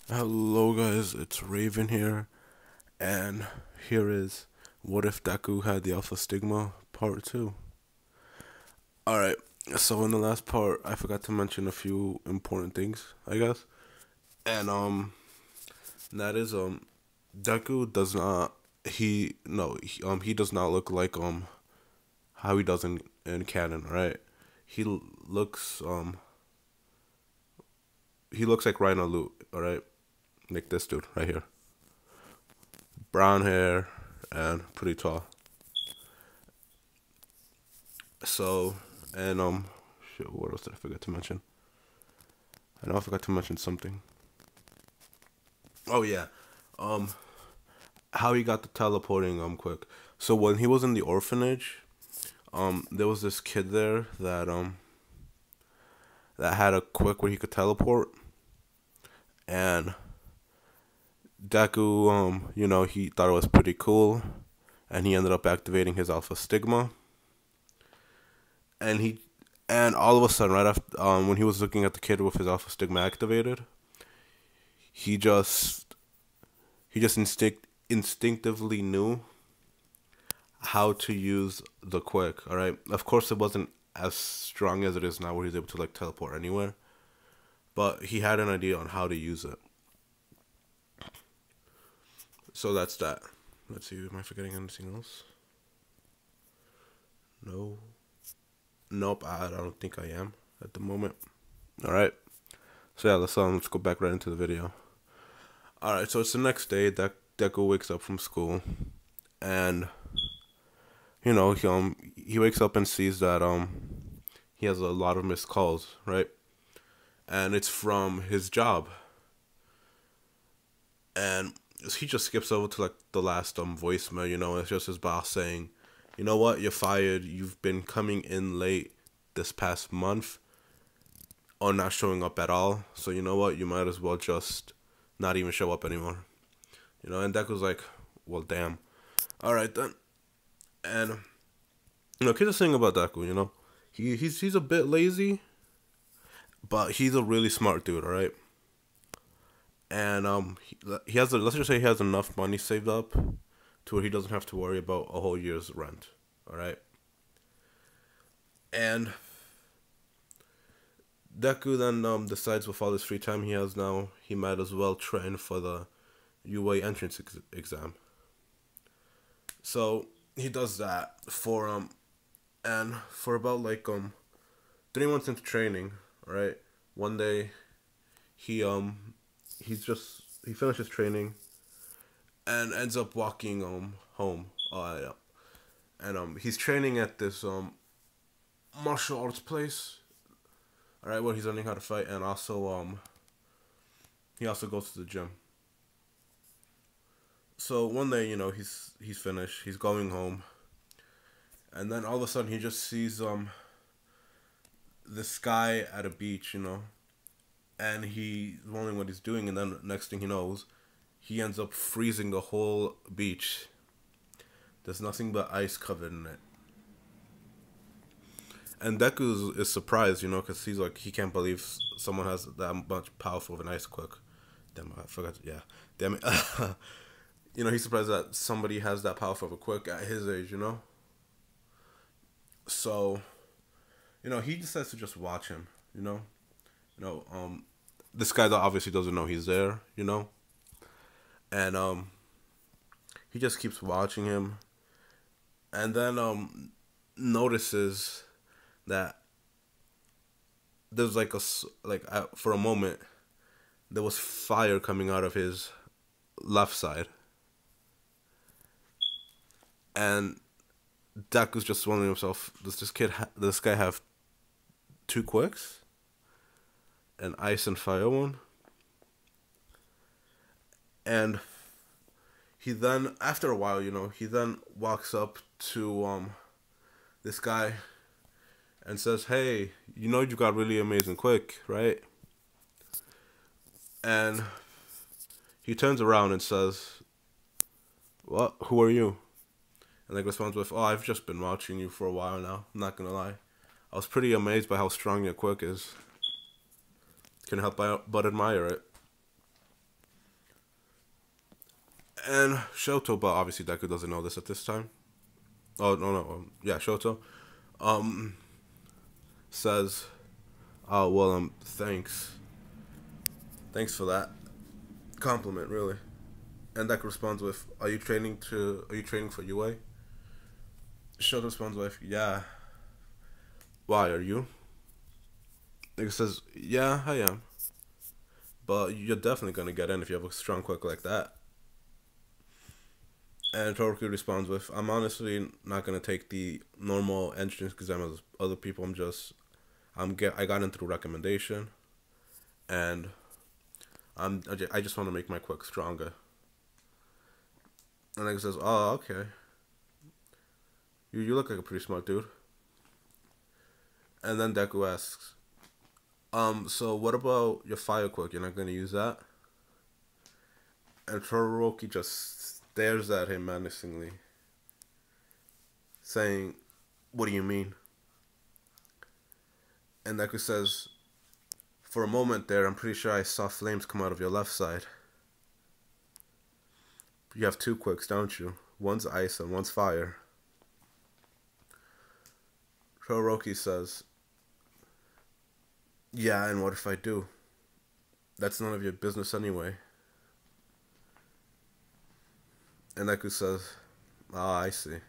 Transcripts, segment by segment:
Hello guys, it's Raven here, and here is What If Deku Had the Alpha Stigma, part 2. Alright, so in the last part, I forgot to mention a few important things, I guess. And, that is, Deku does not, he, no, he does not look like, how he does in canon, right? He looks, he looks like Rhino Loot, alright? Like this dude right here. Brown hair and pretty tall. So, and shit, what else did I forget to mention? I know I forgot to mention something. Oh yeah, um, how he got the teleporting quick. So when he was in the orphanage, there was this kid there that had a quick where he could teleport, and Deku he thought it was pretty cool, and he ended up activating his Alpha Stigma, and all of a sudden right after when he was looking at the kid with his Alpha Stigma activated, he just instinctively knew how to use the quick. All right, of course it wasn't as strong as it is now, where he's able to like teleport anywhere, but he had an idea on how to use it. So that's that. Let's see, am I forgetting anything else? No. Nope, I don't think I am at the moment. All right. So yeah, let's go back right into the video. All right, so it's the next day. Deku wakes up from school, and he wakes up and sees that he has a lot of missed calls, right? And it's from his job, and he just skips over to like the last voicemail. It's just his boss saying, "You know what? You're fired. You've been coming in late this past month, or not showing up at all. So you know what? You might as well just not even show up anymore." And Deku's like, "Well, damn. All right then." And here's the thing about Deku. He's a bit lazy, but he's a really smart dude. All right. And he has let's just say he has enough money saved up to where he doesn't have to worry about a whole year's rent. All right. And Deku then decides with all this free time he has now, he might as well train for the UA entrance exam. So he does that and for about like 3 months into training, right? One day he finishes training and ends up walking home. Oh yeah. And he's training at this martial arts place, all right, where he's learning how to fight, and also he also goes to the gym. So one day, he's finished, he's going home, and then all of a sudden he just sees this guy at a beach, and he's wondering what he's doing, and then next thing he knows, he ends up freezing the whole beach. There's nothing but ice covered in it. And Deku is surprised, because he's like, he can't believe someone has that much powerful of an ice quick. Damn, I forgot. Yeah, damn it. He's surprised that somebody has that powerful of a quick at his age. So, he decides to just watch him. This guy that obviously doesn't know he's there. And he just keeps watching him, and then notices that there's like for a moment there was fire coming out of his left side, and Deku's just wondering himself, does this guy have two quicks, an ice and fire one? And he then, after a while, he then walks up to this guy and says, "Hey, you got really amazing quick, right?" And he turns around and says, "What? Who are you?" And like responds with, "Oh, I've just been watching you for a while now. I'm not gonna lie. I was pretty amazed by how strong your quick is. Can't help but admire it." And Shoto, but obviously Deku doesn't know this at this time. Oh no, yeah, Shoto um says, "Oh well, thanks for that compliment, really." And Deku responds with, Are you training for UA?" Shoto responds with, "Yeah." "Why are you?" Deku says, "Yeah, I am, but you're definitely gonna get in if you have a strong quick like that." And Todoroki responds with, "I'm honestly not gonna take the normal entrance exam as other people. I got in through recommendation, and I just want to make my quick stronger." And Deku says, "Oh, okay. You look like a pretty smart dude." And then Deku asks, so what about your fire quick? You're not gonna use that?" And Todoroki just stares at him menacingly, saying, "What do you mean?" And Deku says, "For a moment there, I'm pretty sure I saw flames come out of your left side. You have two quicks, don't you? One's ice and one's fire." Todoroki says, "Yeah, and what if I do? That's none of your business anyway." And Deku says, "Ah, I see.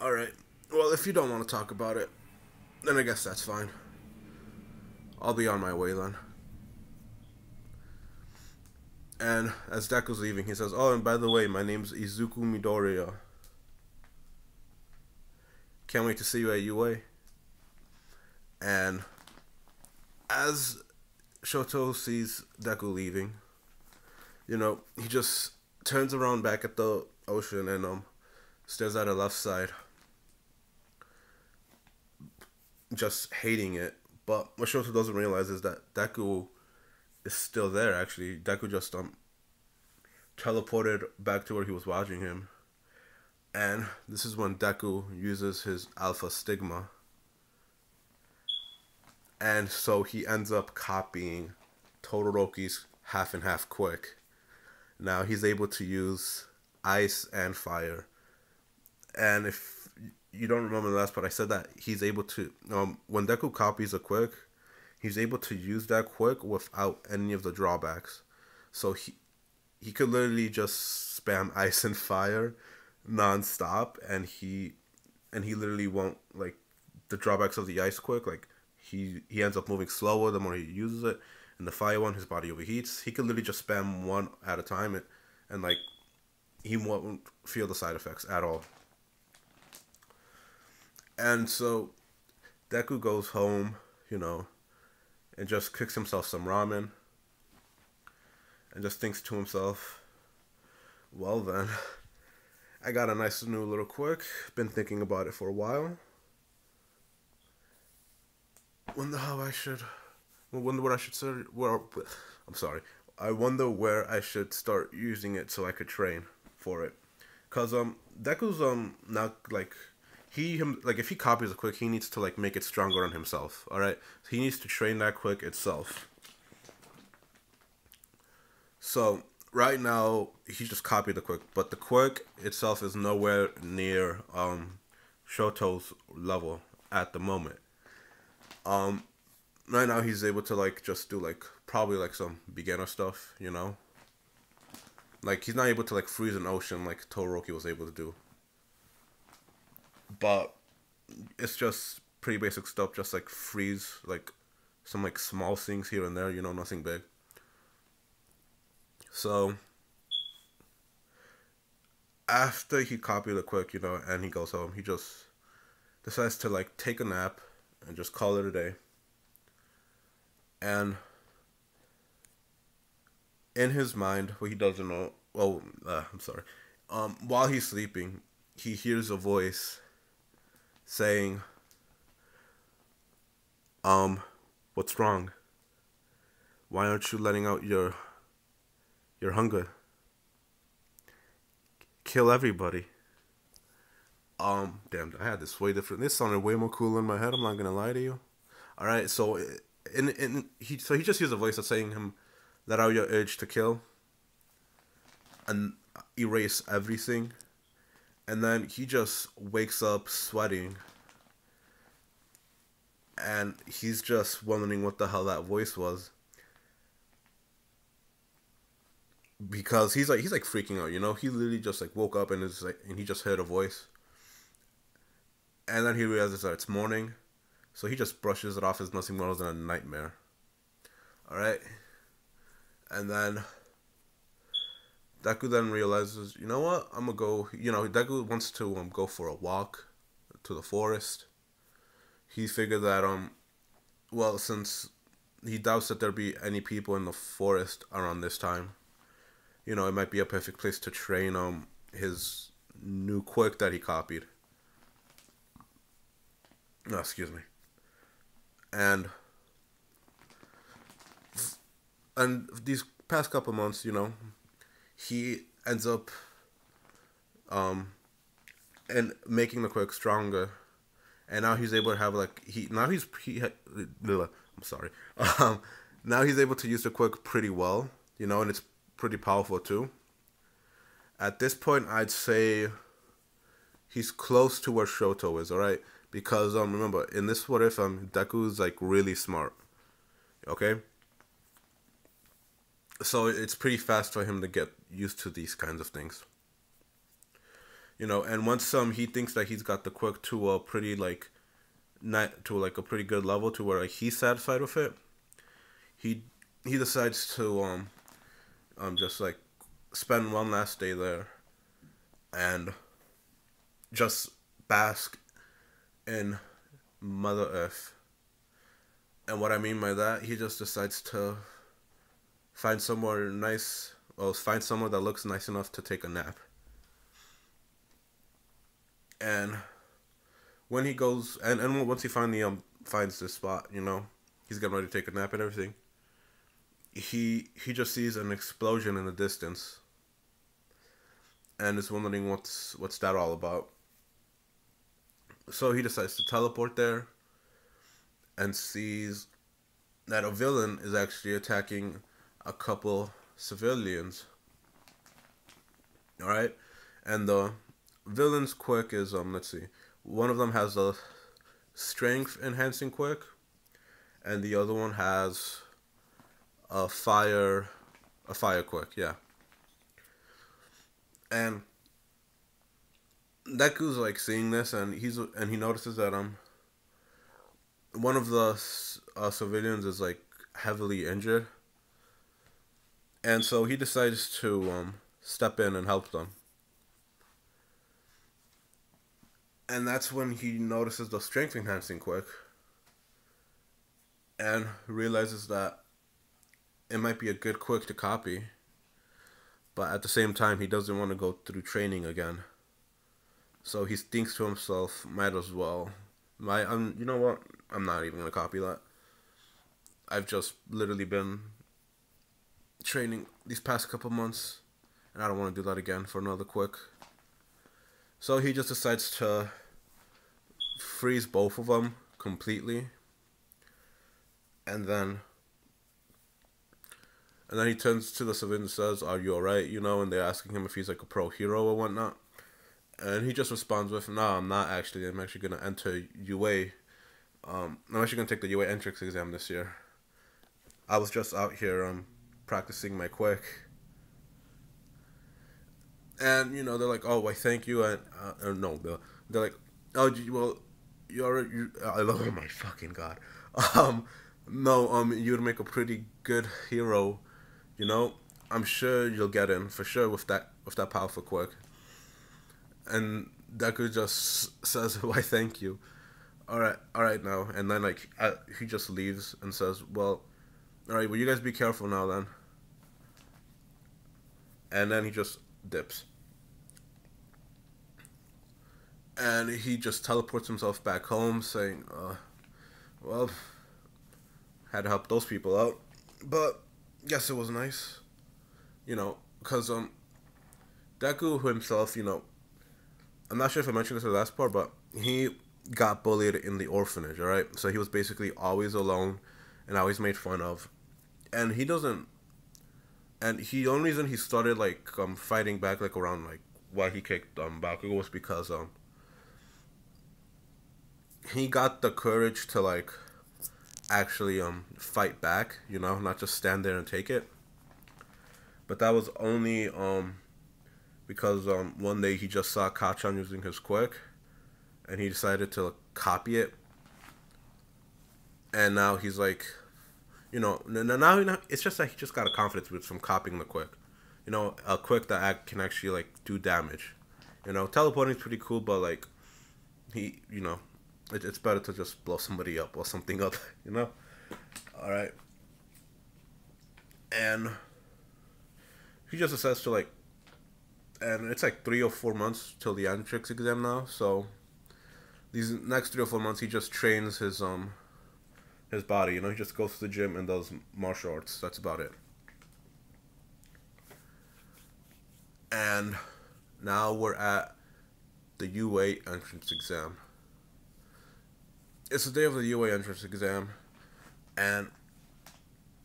Alright, well, if you don't want to talk about it, then I guess that's fine. I'll be on my way then." And as Deku's leaving, he says, "Oh, and by the way, my name's Izuku Midoriya. Can't wait to see you at UA." And as Shoto sees Deku leaving, he just turns around back at the ocean and stares at her left side, just hating it. But what Shoto doesn't realize is that Deku is still there. Actually, Deku just teleported back to where he was watching him, and this is when Deku uses his Alpha Stigma, and so he ends up copying Todoroki's half and half quick. Now he's able to use ice and fire. And if you don't remember the last part, I said that he's able to, when Deku copies a quick, he's able to use that quick without any of the drawbacks. So he could literally just spam ice and fire non-stop, and he literally won't, like, the drawbacks of the ice quick, like, he ends up moving slower the more he uses it. And the fire one, his body overheats. He could literally just spam one at a time, and like, he won't feel the side effects at all. And so Deku goes home, and just cooks himself some ramen, and just thinks to himself, "Well then, I got a nice new little quirk. Been thinking about it for a while. Wonder how I should. Wonder what I should start. Well, I'm sorry. I wonder where I should start using it so I could train for it. Cause Deku's not like like if he copies a quick, he needs to like make it stronger on himself. All right, he needs to train that quick itself. So right now he just copied the quick, but the quick itself is nowhere near Shoto's level at the moment. Um, right now he's able to like just do like probably like some beginner stuff. Like he's not able to like freeze an ocean like Todoroki was able to do. But it's just pretty basic stuff, just like freeze like some like small things here and there, nothing big. So after he copied it quick, and he goes home, he just decides to like take a nap and just call it a day. And in his mind, what he doesn't know, I'm sorry. While he's sleeping, he hears a voice saying, "What's wrong? Why aren't you letting out your hunger? Kill everybody." Damn, I had this way different. This sounded way more cool in my head. I'm not gonna lie to you. All right, so he just hears a voice that's saying him, "Let out your urge to kill." and erase everything. And then he just wakes up sweating, and he's just wondering what the hell that voice was, because he's like freaking out. He literally just like woke up and is like, and he just heard a voice, and then he realizes that it's morning, so he just brushes it off as nothing more than a nightmare. All right, and then Deku then realizes, you know what, I'm gonna go. Deku wants to go for a walk to the forest. He figured that well, since he doubts that there'll be any people in the forest around this time, it might be a perfect place to train his new quirk that he copied. No, excuse me. And these past couple months, he ends up and making the quirk stronger, and now he's able to have like I'm sorry. Now he's able to use the quirk pretty well, and it's pretty powerful too. At this point, I'd say he's close to where Shoto is. All right, because remember, in this what if Deku's like really smart. Okay, so it's pretty fast for him to get used to these kinds of things. And once he thinks that he's got the quirk to a pretty like not to like a pretty good level to where like he's satisfied with it, he decides to just like spend one last day there and just bask in Mother Earth. And what I mean by that, he just decides to find somewhere nice, or find somewhere that looks nice enough to take a nap. And when he goes, and once he finally finds this spot, he's getting ready to take a nap and everything, he just sees an explosion in the distance, and is wondering what's that all about. So he decides to teleport there, and sees that a villain is actually attacking a couple civilians. All right, and the villain's quirk is let's see, one of them has a strength enhancing quirk, and the other one has a fire quirk. Yeah, and Deku's like seeing this, and he notices that one of the civilians is like heavily injured, and so he decides to step in and help them. And that's when he notices the strength enhancing quirk and realizes that it might be a good quirk to copy, but at the same time he doesn't want to go through training again. So he thinks to himself, might as well. You know what? I'm not even gonna copy that. I've just literally been training these past couple months, and I don't want to do that again for another quirk. So he just decides to freeze both of them completely, and then he turns to the civilian and says, "Are you alright?" And they're asking him if he's like a pro hero or whatnot, and he just responds with, "No, I'm not actually. I'm actually gonna enter UA. I'm actually gonna take the UA entrance exam this year. I was just out here practicing my quirk." And they're like, "Oh, why, thank you," and no, they're like, "Oh, well, I love, oh my fucking god, no, you would make a pretty good hero, I'm sure you'll get in for sure with that powerful quirk." And Deku just says, "Why, thank you. All right now," and then like he just leaves and says, "Well, all right, well, you guys be careful now then." And then he just dips. And he just teleports himself back home, saying, well, had to help those people out, but yes, it was nice, because Deku himself, I'm not sure if I mentioned this in the last part, but he got bullied in the orphanage. All right, so he was basically always alone and always made fun of, and he doesn't And the only reason he started like fighting back like around like why he kicked Bakugo was because he got the courage to like actually fight back, you know, not just stand there and take it. But that was only because one day he just saw Kachan using his quick, and he decided to copy it. And now he's like, you know, now it's just like he just got a confidence with from copying the quick, you know, a quick that can actually like do damage. You know, teleporting is pretty cool, but like you know, it's better to just blow somebody up or something up, you know. All right, and he just decides to like, and it's like 3 or 4 months till the entrance exam now. So these next 3 or 4 months, he just trains his body. You know, he just goes to the gym and does martial arts. That's about it. And now we're at the UA entrance exam. It's the day of the UA entrance exam, and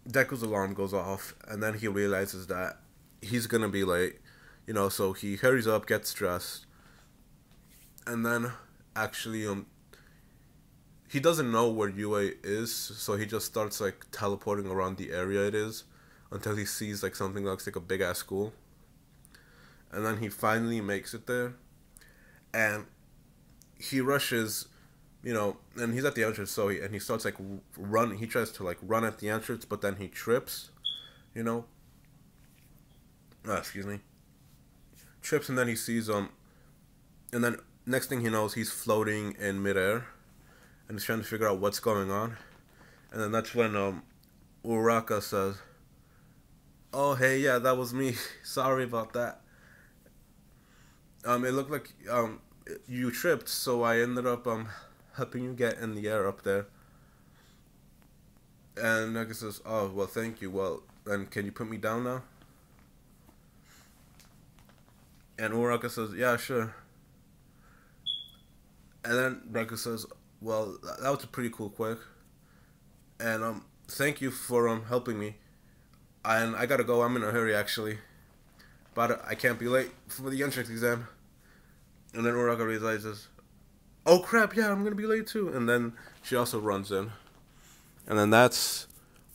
Deku's alarm goes off, and then he realizes that he's gonna be late, you know, so he hurries up, gets dressed, and then actually he doesn't know where UA is, so he just starts like teleporting around the area it is until he sees like something that looks like a big ass school, and then he finally makes it there, and he rushes, you know, and he's at the entrance, so he starts like run. He tries to like run at the entrance, but then he trips, you know. Excuse me. Trips, and then he sees and then next thing he knows, he's floating in midair, and he's trying to figure out what's going on, and then that's when Uraka says, "Oh hey, yeah, that was me. Sorry about that. It looked like you tripped, so I ended up helping you get in the air up there." And Nega says, "Oh, well, thank you. Well, then can you put me down now?" And Uraka says, "Yeah, sure." And then Nega says, "Well, that was a pretty cool quick. And thank you for helping me. And I gotta go. I'm in a hurry, actually. But I can't be late for the entrance exam." And then Uraka realizes, "Oh crap, yeah, I'm gonna be late too." And then she also runs in. And then that's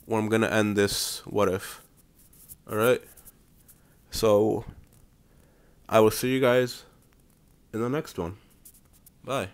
where I'm gonna end this what if. Alright? So I will see you guys in the next one. Bye.